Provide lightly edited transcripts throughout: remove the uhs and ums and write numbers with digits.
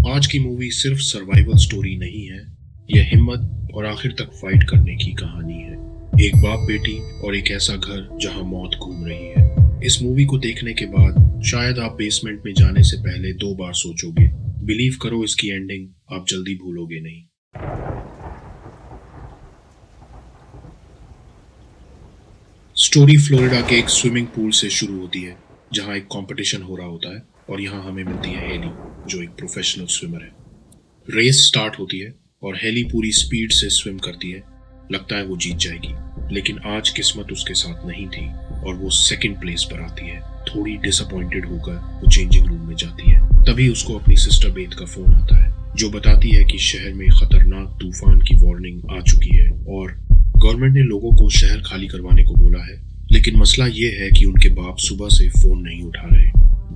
आज की मूवी सिर्फ सर्वाइवल स्टोरी नहीं है, यह हिम्मत और आखिर तक फाइट करने की कहानी है। एक बाप बेटी और एक ऐसा घर जहां मौत घूम रही है। इस मूवी को देखने के बाद शायद आप बेसमेंट में जाने से पहले 2 बार सोचोगे। बिलीव करो, इसकी एंडिंग आप जल्दी भूलोगे नहीं। स्टोरी फ्लोरिडा के एक स्विमिंग पूल से शुरू होती है जहां एक कंपटीशन हो रहा होता है और यहाँ हमें मिलती है हेली, जो एक प्रोफेशनल स्विमर है। रेस स्टार्ट होती है और हेली पूरी स्पीड से स्विम करती है। लगता है वो जीत जाएगी, लेकिन आज किस्मत उसके साथ नहीं थी और वो सेकंड प्लेस पर आती है। थोड़ी डिसअपॉइंटेड होकर वो चेंजिंग रूम में जाती है। तभी उसको अपनी सिस्टर बेथ का फोन आता है, जो बताती है कि शहर में खतरनाक तूफान की वार्निंग आ चुकी है और गवर्नमेंट ने लोगों को शहर खाली करवाने को बोला है। लेकिन मसला ये है कि उनके बाप सुबह से फोन नहीं उठा रहे।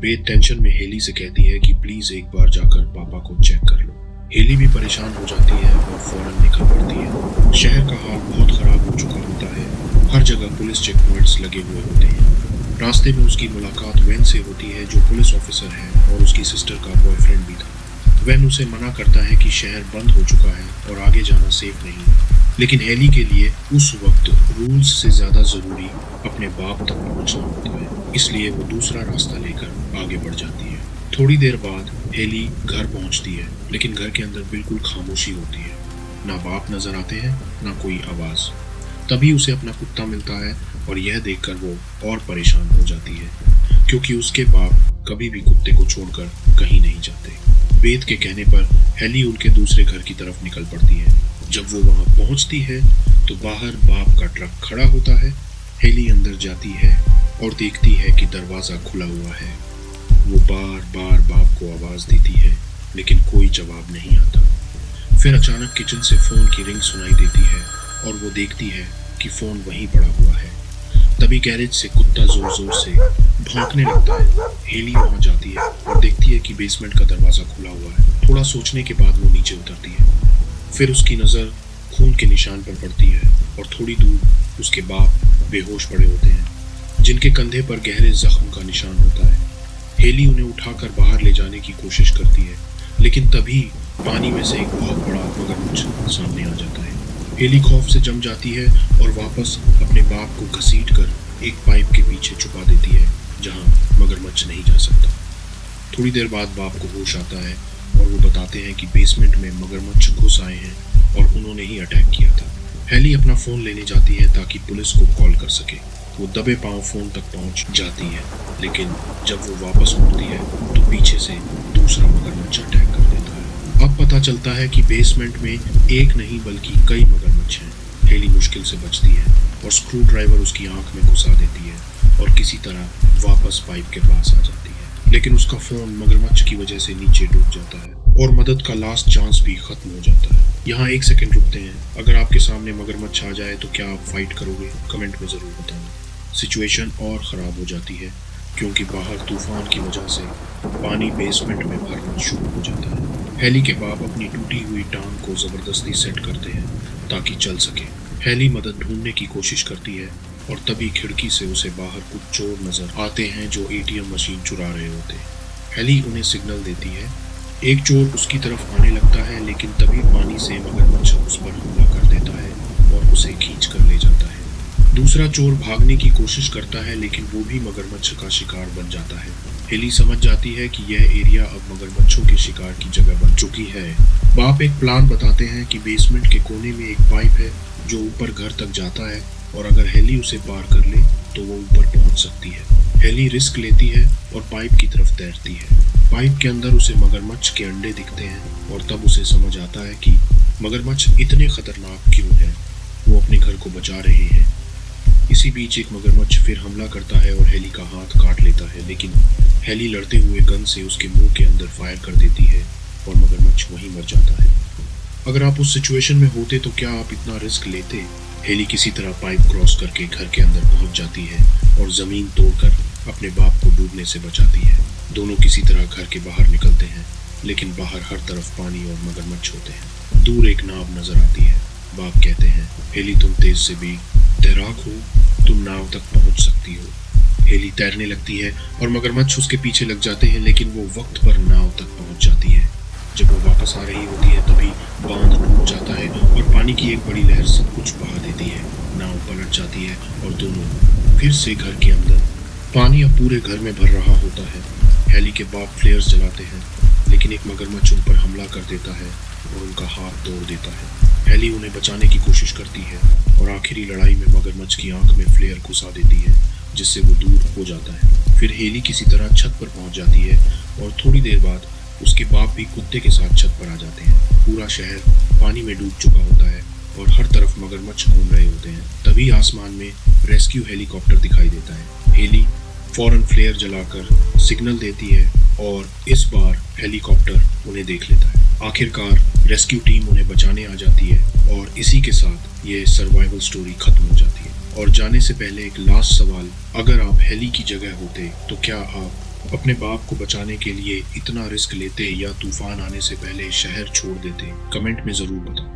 बेथ टेंशन में हेली से कहती है कि प्लीज एक बार जाकर पापा को चेक कर लो। हेली भी परेशान हो जाती है और फौरन निकल पड़ती है। शहर का हाल बहुत खराब हो चुका होता है। हर जगह पुलिस चेक पॉइंट्स लगे हुए होते हैं। रास्ते में उसकी मुलाकात वैन से होती है, जो पुलिस ऑफिसर है और उसकी सिस्टर का बॉयफ्रेंड भी था। वैन उसे मना करता है कि शहर बंद हो चुका है और आगे जाना सेफ नहीं है। लेकिन हेली के लिए उस वक्त रूल्स से ज्यादा जरूरी अपने बाप तक पहुंचना होता है, इसलिए वो दूसरा रास्ता लेकर आगे बढ़ जाती है। थोड़ी देर बाद हेली घर पहुंचती है, लेकिन घर के अंदर बिल्कुल खामोशी होती है। ना बाप नजर आते हैं, ना कोई आवाज। तभी उसे अपना कुत्ता मिलता है और यह देखकर वो और परेशान हो जाती है, क्योंकि उसके बाप कभी भी कुत्ते को छोड़कर कहीं नहीं जाते। बेथ के कहने पर हेली उनके दूसरे घर की तरफ निकल पड़ती है। जब वो वहां पहुंचती है तो बाहर बाप का ट्रक खड़ा होता है। हेली अंदर जाती है और देखती है कि दरवाजा खुला हुआ है। वो बार बार बाप को आवाज देती है, लेकिन कोई जवाब नहीं आता। फिर अचानक किचन से फोन की रिंग सुनाई देती है और वो देखती है कि फोन वहीं पड़ा हुआ है। तभी गैरेज से कुत्ता जोर जोर से भौंकने लगता है। हेली वहां जाती है और देखती है कि बेसमेंट का दरवाजा खुला हुआ है। थोड़ा सोचने के बाद वो नीचे उतरती है। फिर उसकी नजर खून के निशान पर पड़ती है और थोड़ी दूर उसके बाप बेहोश पड़े होते हैं, जिनके कंधे पर गहरे जख्म का निशान होता है। हेली उन्हें उठाकर बाहर ले जाने की कोशिश करती है, लेकिन तभी पानी में से एक बहुत बड़ा मगरमच्छ सामने आ जाता है। हेली खौफ से जम जाती है और वापस अपने बाप को घसीटकर एक पाइप के पीछे छुपा देती है, जहां मगरमच्छ नहीं जा सकता। थोड़ी देर बाद बाप को होश आता है और वो बताते हैं कि बेसमेंट में मगरमच्छ घुस आए हैं और उन्होंने ही अटैक किया था। हेली अपना फोन लेने जाती है ताकि पुलिस को कॉल कर सके। वो दबे पांव फोन तक पहुंच जाती है, लेकिन जब वो वापस मुड़ती है तो पीछे से दूसरा मगरमच्छ अटैक कर देता है। अब पता चलता है कि बेसमेंट में एक नहीं बल्कि कई मगरमच्छ हैं। हेली मुश्किल से बचती है और स्क्रू ड्राइवर उसकी आंख में घुसा देती है और किसी तरह वापस पाइप के पास आ जाती है। लेकिन उसका फोन मगरमच्छ की वजह से नीचे डूब जाता है और मदद का लास्ट चांस भी खत्म हो जाता है। यहाँ एक सेकंड रुकते हैं। अगर आपके सामने मगरमच्छ आ जाए तो क्या आप फाइट करोगे? कमेंट में जरूर बताना। सिचुएशन और खराब हो जाती है, क्योंकि बाहर तूफान की वजह से पानी बेसमेंट में भरना शुरू हो जाता है। हेली के बाप अपनी टूटी हुई टांग को जबरदस्ती सेट करते हैं ताकि चल सके। हेली मदद ढूंढने की कोशिश करती है और तभी खिड़की से उसे बाहर कुछ चोर नजर आते हैं जो एटीएम मशीन चुरा रहे होते हैं। हेली उन्हें सिग्नल देती है। एक चोर उसकी तरफ आने लगता है, लेकिन तभी पानी से मगरमच्छ उस पर हमला कर देता है और उसे खींच कर ले जाता है। दूसरा चोर भागने की कोशिश करता है, लेकिन वो भी मगरमच्छ का शिकार बन जाता है। हेली समझ जाती है कि यह एरिया अब मगरमच्छों के शिकार की जगह बन चुकी है। बाप एक प्लान बताते हैं कि बेसमेंट के कोने में एक पाइप है जो ऊपर घर तक जाता है और अगर हेली उसे पार कर ले तो वो ऊपर पहुंच सकती है। हेली रिस्क लेती है और पाइप की तरफ तैरती है। पाइप के अंदर उसे मगरमच्छ के अंडे दिखते हैं और तब उसे समझ आता है कि मगरमच्छ इतने खतरनाक क्यों हैं। वो अपने घर को बचा रहे हैं। इसी बीच एक मगरमच्छ फिर हमला करता है और हेली का हाथ काट लेता है, लेकिन हेली लड़ते हुए गन से उसके मुंह के अंदर फायर कर देती है और मगरमच्छ वहीं मर जाता है। अगर आप उस सिचुएशन में होते तो क्या आप इतना रिस्क लेते? हेली किसी तरह पाइप क्रॉस करके घर के अंदर पहुंच जाती है और जमीन तोड़कर अपने बाप को डूबने से बचाती है। दोनों किसी तरह घर के बाहर निकलते हैं, लेकिन बाहर हर तरफ पानी और मगरमच्छ होते हैं। दूर एक नाव नजर आती है। बाप कहते हैं, हेली तुम तेज से भी तैराक हो, तुम नाव तक पहुंच सकती हो। हेली तैरने लगती है और मगरमच्छ उसके पीछे लग जाते हैं, लेकिन वो वक्त पर नाव तक पहुंच जाती है। जब वापस आ रही होती है तभी बांध टूट जाता है और पानी की एक बड़ी लहर सब कुछ बहा देती है। नाव पलट जाती है और दोनों फिर से घर के अंदर। पानी अब पूरे घर में भर रहा होता है। हेली के बाप फ्लेयर्स जलाते हैं, लेकिन एक मगरमच्छ उन पर हमला कर देता है और उनका हाथ तोड़ देता है। हेली उन्हें बचाने की कोशिश करती है और आखिरी लड़ाई में मगरमच्छ की आंख में फ्लेयर घुसा देती है, जिससे वो दूर हो जाता है। फिर हेली किसी तरह छत पर पहुंच जाती है और थोड़ी देर बाद उसके बाप भी कुत्ते के साथ छत पर आ जाते हैं। पूरा शहर पानी में डूब चुका होता है और हर तरफ मगरमच्छ घूम रहे होते हैं। तभी आसमान में रेस्क्यू हेलीकॉप्टर दिखाई देता है। हेली फौरन फ्लेयर जलाकर सिग्नल देती है और इस बार हेलीकॉप्टर उन्हें देख लेता है। आखिरकार रेस्क्यू टीम उन्हें बचाने आ जाती है और इसी के साथ ये सर्वाइवल स्टोरी खत्म हो जाती है। और जाने से पहले एक लास्ट सवाल, अगर आप हेली की जगह होते तो क्या आप अपने बाप को बचाने के लिए इतना रिस्क लेते या तूफान आने से पहले शहर छोड़ देते? कमेंट में ज़रूर बताओ।